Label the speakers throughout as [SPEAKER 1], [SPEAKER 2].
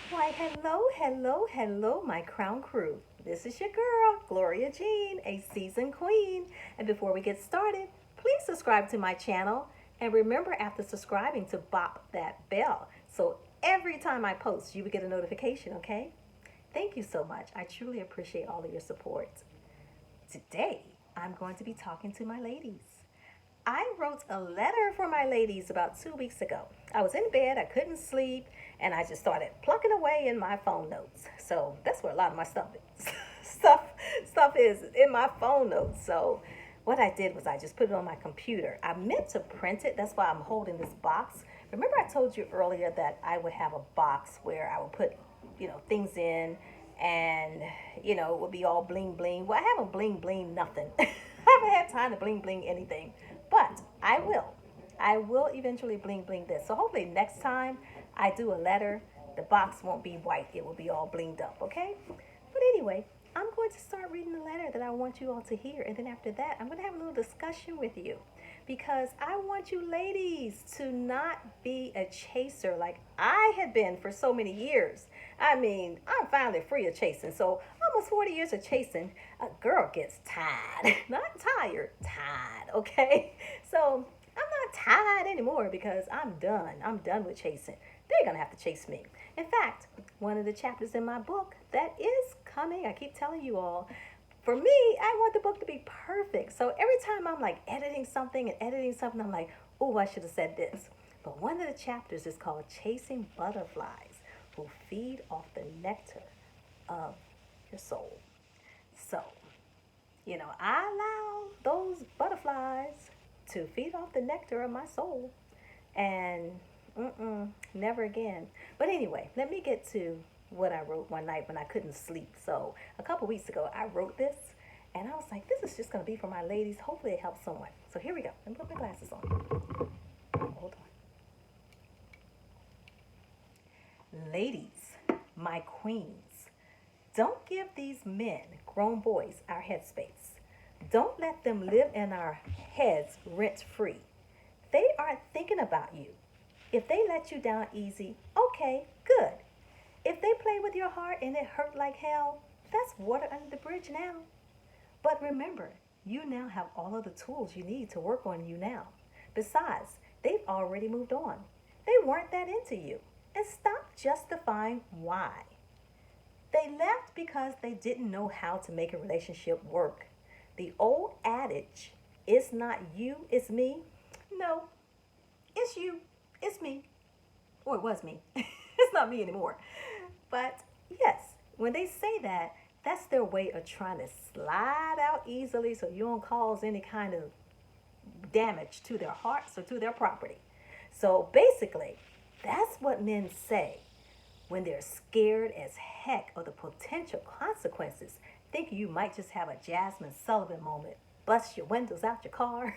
[SPEAKER 1] Why, hello, my crown crew. This is your girl, Gloria Jean, a seasoned queen. And before we get started, please subscribe to my channel. And remember, after subscribing, to bop that bell. So every time I post, you will get a notification, okay? Thank you so much. I truly appreciate all of your support. Today, I'm going to be talking to my ladies. I wrote a letter for my ladies about 2 weeks ago. I was in bed, I couldn't sleep, and I just started plucking away in my phone notes. So that's where a lot of my stuff is. stuff stuff is in my phone notes. So what I did was I just put it on my computer. I meant to print it. That's why I'm holding this box. Remember I told you earlier that I would have a box where I would put, things in and it would be all bling bling. Well, I haven't bling bling nothing. I haven't had time to bling bling anything. But I will. I will eventually bling bling this. So hopefully next time I do a letter, the box won't be white. It will be all blinged up, okay? But anyway, I'm going to start reading the letter that I want you all to hear. And then after that, I'm going to have a little discussion with you. Because I want you ladies to not be a chaser like I had been for so many years. I mean, I'm finally free of chasing. So almost 40 years of chasing, a girl gets tired. Not tired, tired, okay? So I'm not tired anymore because I'm done. I'm done with chasing. They're going to have to chase me. In fact, one of the chapters in my book that is coming, I keep telling you all, for me, I want the book to be perfect. So every time I'm like editing something, I'm like, oh, I should have said this. But one of the chapters is called Chasing Butterflies Who Feed Off the Nectar of Your Soul. So, I allow those butterflies to feed off the nectar of my soul. And never again. But anyway, let me get to what I wrote one night when I couldn't sleep. So a couple weeks ago, I wrote this, and I was like, this is just going to be for my ladies. Hopefully, it helps someone. So here we go. Let me put my glasses on. Hold on. Ladies, my queens, don't give these men, grown boys, our headspace. Don't let them live in our heads rent free. They aren't thinking about you. If they let you down easy, okay, good. If they play with your heart and it hurt like hell, that's water under the bridge now. But remember, you now have all of the tools you need to work on you now. Besides, they've already moved on. They weren't that into you. And stop justifying why. They left because they didn't know how to make a relationship work. The old adage, it's not you, it's me. No, it's you, it's me. Or it was me. It's not me anymore. But yes, when they say that, that's their way of trying to slide out easily so you don't cause any kind of damage to their hearts or to their property. So basically, that's what men say when they're scared as heck of the potential consequences, thinking you might just have a Jasmine Sullivan moment, bust your windows out your car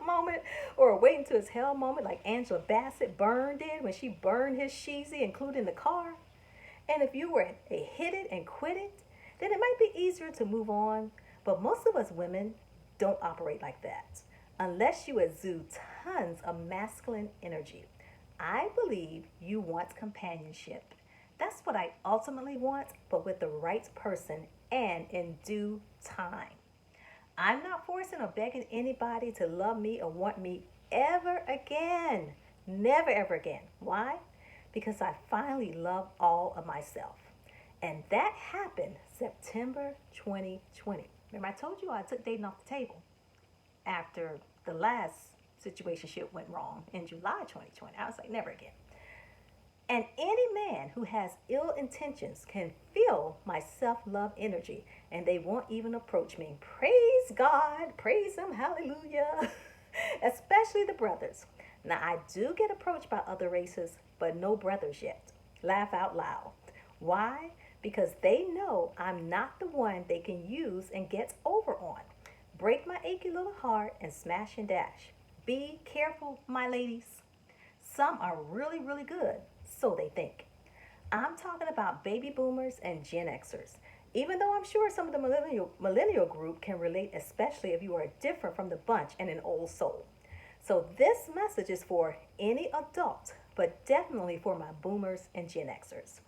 [SPEAKER 1] moment, or a waiting to his hell moment like Angela Bassett burned did when she burned his sheezy, including the car. And if you were a hit it and quit it, then it might be easier to move on. But most of us women don't operate like that unless you exude tons of masculine energy. I believe you want companionship. That's what I ultimately want, but with the right person and in due time. I'm not forcing or begging anybody to love me or want me ever again. Never, ever again. Why? Because I finally love all of myself. And that happened September 2020. Remember, I told you I took dating off the table after the last situationship went wrong in July 2020. I was like, never again. And any man who has ill intentions can feel my self love energy and they won't even approach me. Praise God, praise Him, hallelujah. Especially the brothers. Now, I do get approached by other races, but no brothers yet. Laugh out loud. Why? Because they know I'm not the one they can use and get over on. Break my achy little heart and smash and dash. Be careful, my ladies. Some are really, really good, so they think. I'm talking about baby boomers and Gen Xers. Even though I'm sure some of the millennial group can relate, especially if you are different from the bunch and an old soul. So this message is for any adult, but definitely for my boomers and Gen Xers.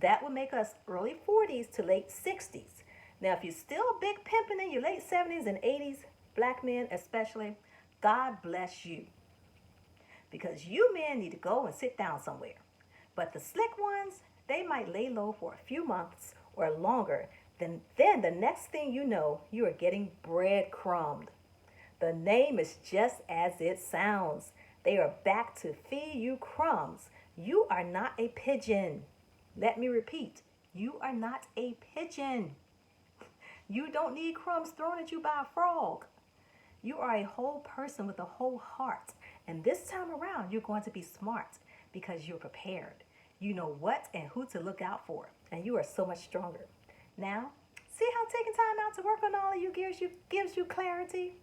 [SPEAKER 1] That would make us early 40s to late 60s. Now, if you're still big pimping in your late 70s and 80s, black men especially, God bless you. Because you men need to go and sit down somewhere. But the slick ones, they might lay low for a few months or longer. Then the next thing you know, you are getting breadcrumbed. The name is just as it sounds. They are back to feed you crumbs. You are not a pigeon. Let me repeat, you are not a pigeon. You don't need crumbs thrown at you by a frog. You are a whole person with a whole heart. And this time around, you're going to be smart because you're prepared. You know what and who to look out for. And you are so much stronger. Now, see how taking time out to work on all of you gives you clarity?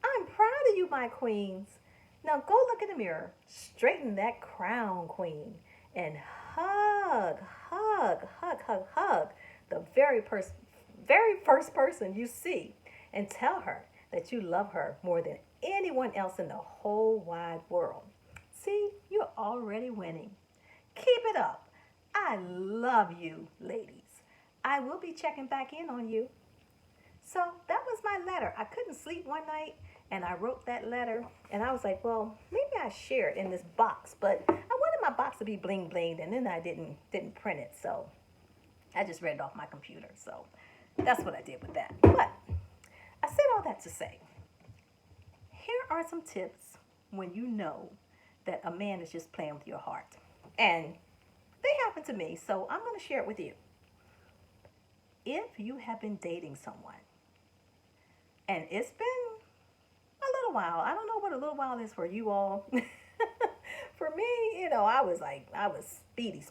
[SPEAKER 1] I'm proud of you, my queens. Now go look in the mirror, straighten that crown, queen, and hug, hug the very first person you see, and tell her that you love her more than anyone else in the whole wide world. See, you're already winning. Keep it up. I love you, ladies. I will be checking back in on you. So that was my letter. I couldn't sleep one night and I wrote that letter and I was like, well, maybe I share it in this box, but I wanted my box to be bling blinged and then I didn't print it. So I just read it off my computer. So that's what I did with that. But I said all that to say, here are some tips when you know that a man is just playing with your heart. And they happen to me, so I'm going to share it with you. If you have been dating someone and it's been a little while, I don't know what a little while is for you all. For me, I was speedy.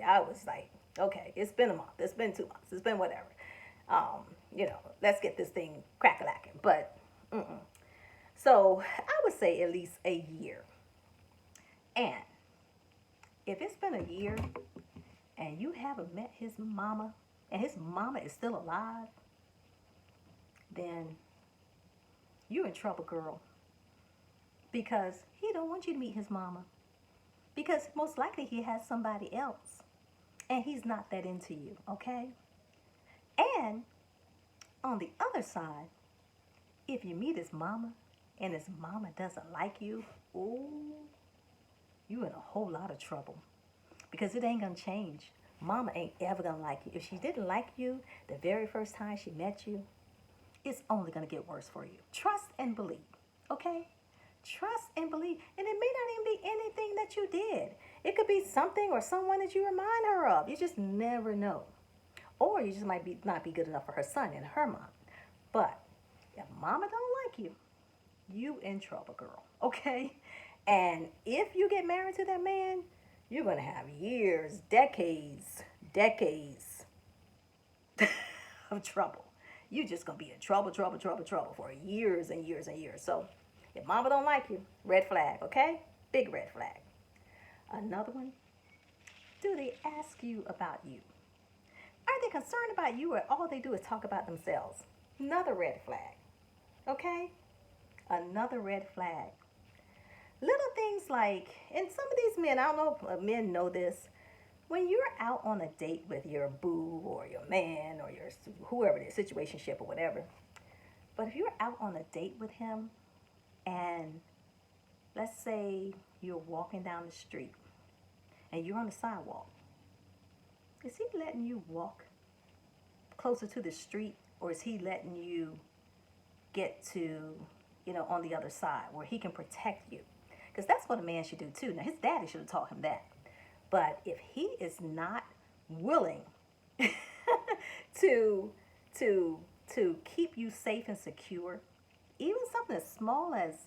[SPEAKER 1] I was like, okay, it's been a month, it's been 2 months, it's been whatever. Let's get this thing crack-a-lacking. But, so I would say at least a year. And if it's been a year and you haven't met his mama, and his mama is still alive, then you're in trouble, girl. Because he don't want you to meet his mama. Because most likely he has somebody else. And he's not that into you, okay? And on the other side, if you meet his mama and his mama doesn't like you, ooh, you in a whole lot of trouble. Because it ain't gonna change. Mama ain't ever gonna like you. If she didn't like you the very first time she met you, it's only gonna get worse for you. Trust and believe, okay? Trust and believe. And it may not even be anything that you did. It could be something or someone that you remind her of. You just never know. Or you just might not be good enough for her son and her mom. But if mama don't like you, you in trouble, girl, okay? And if you get married to that man, you're going to have years, decades of trouble. You're just going to be in trouble for years and years and years. So if mama don't like you, red flag, okay? Big red flag. Another one, do they ask you about you? Are they concerned about you or all they do is talk about themselves? Another red flag, okay? Another red flag. Little things like, and some of these men, I don't know if men know this, when you're out on a date with your boo or your man or your whoever it is, situationship or whatever, but if you're out on a date with him and let's say you're walking down the street and you're on the sidewalk, is he letting you walk closer to the street or is he letting you get to, on the other side where he can protect you? Because that's what a man should do too. Now, his daddy should have taught him that. But if he is not willing to keep you safe and secure, even something as small as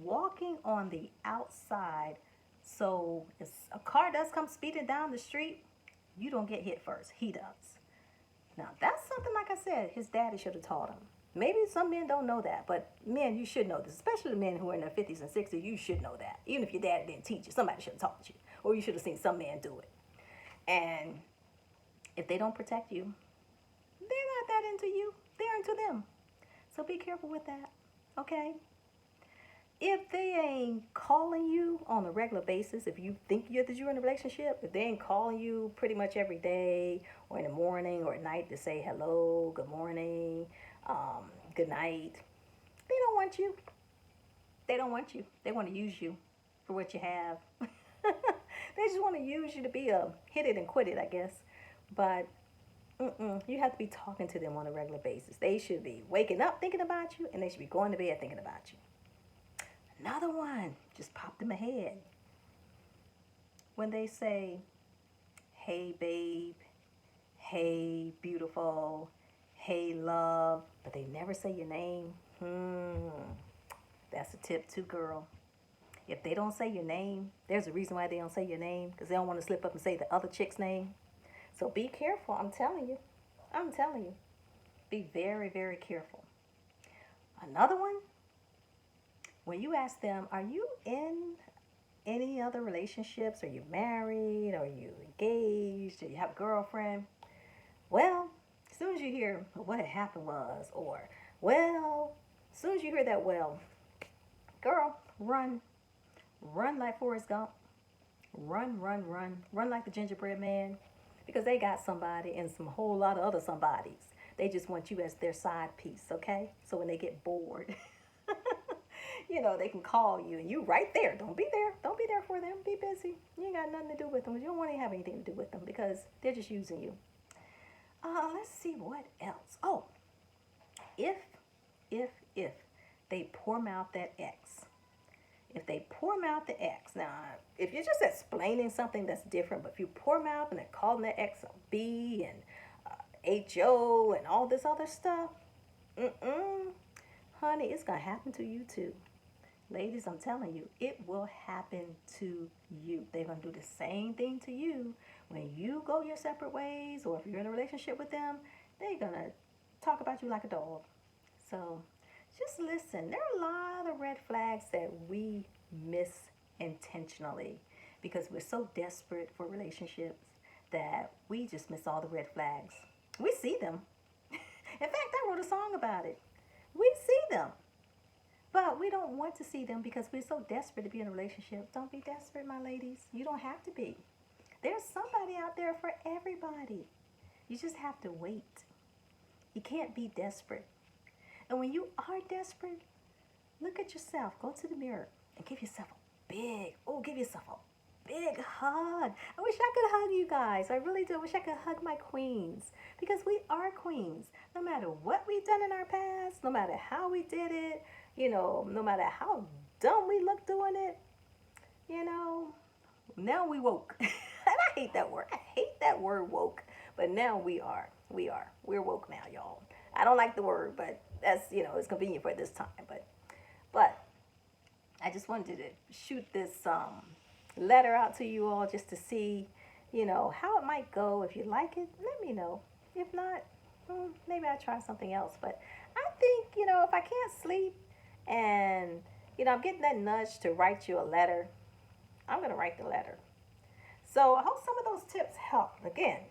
[SPEAKER 1] walking on the outside, so if a car does come speeding down the street, you don't get hit first. He does. Now, that's something, like I said, his daddy should have taught him. Maybe some men don't know that, but men, you should know this. Especially the men who are in their 50s and 60s, you should know that. Even if your dad didn't teach you, somebody should have taught you. Or you should have seen some man do it. And if they don't protect you, they're not that into you. They're into them. So be careful with that, okay? If they ain't calling you on a regular basis, if you think you're in a relationship, if they ain't calling you pretty much every day or in the morning or at night to say hello, good morning, good night, they don't want you. They don't want you. They want to use you for what you have. They just want to use you to be a hit it and quit it, I guess. But you have to be talking to them on a regular basis. They should be waking up thinking about you, and they should be going to bed thinking about you. Another one just popped in my head. When they say, hey, babe, hey, beautiful, hey, love, but they never say your name. That's a tip too, girl. If they don't say your name, there's a reason why they don't say your name, because they don't want to slip up and say the other chick's name. So be careful. I'm telling you. I'm telling you. Be very, very careful. Another one, when you ask them, are you in any other relationships? Are you married? Are you engaged? Do you have a girlfriend? Well, as soon as you hear what had happened was, or, well, as soon as you hear that, well, girl, run. Run like Forrest Gump. Run, run, run. Run like the gingerbread man. Because they got somebody and some whole lot of other somebodies. They just want you as their side piece, okay? So when they get bored, they can call you and you right there. Don't be there. Don't be there for them. Be busy. You ain't got nothing to do with them. You don't want to have anything to do with them because they're just using you. Let's see what else. Oh, if, if they pour mouth that X. If they pour mouth the X, now if you're just explaining something that's different, but if you pour mouth and they're calling the X a B and HO and all this other stuff, honey, it's gonna happen to you too. Ladies, I'm telling you, it will happen to you. They're gonna do the same thing to you when you go your separate ways, or if you're in a relationship with them, they're gonna talk about you like a dog. So just listen. There are a lot of red flags that we miss intentionally because we're so desperate for relationships that we just miss all the red flags. We see them. In fact, I wrote a song about it. We see them. But we don't want to see them because we're so desperate to be in a relationship. Don't be desperate, my ladies. You don't have to be. There's somebody out there for everybody. You just have to wait. You can't be desperate. And when you are desperate, look at yourself. Go to the mirror and give yourself give yourself a big hug. I wish I could hug you guys. I really do. I wish I could hug my queens because we are queens. No matter what we've done in our past, no matter how we did it, no matter how dumb we look doing it, now we woke. And I hate that word. I hate that word woke. But now we are. We're woke now, y'all. I don't like the word, but that's, it's convenient for this time. But I just wanted to shoot this letter out to you all just to see, how it might go. If you like it, let me know. If not, maybe I'll try something else. But I think, if I can't sleep and, I'm getting that nudge to write you a letter, I'm going to write the letter. So I hope some of those tips help. Again,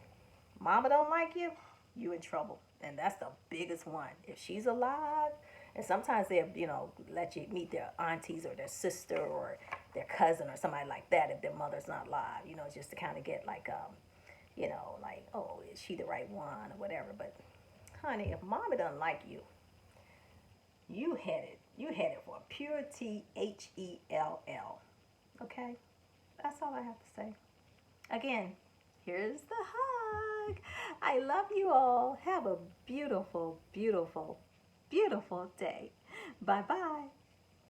[SPEAKER 1] mama don't like you, you in trouble. And that's the biggest one. If she's alive, and sometimes they'll, let you meet their aunties or their sister or their cousin or somebody like that if their mother's not alive, just to kind of get like, like, oh, is she the right one or whatever. But, honey, if mama doesn't like you, you headed for a pure THELL. Okay? That's all I have to say. Again, here's the hug. I love you all. Have a beautiful, beautiful, beautiful day. Bye bye.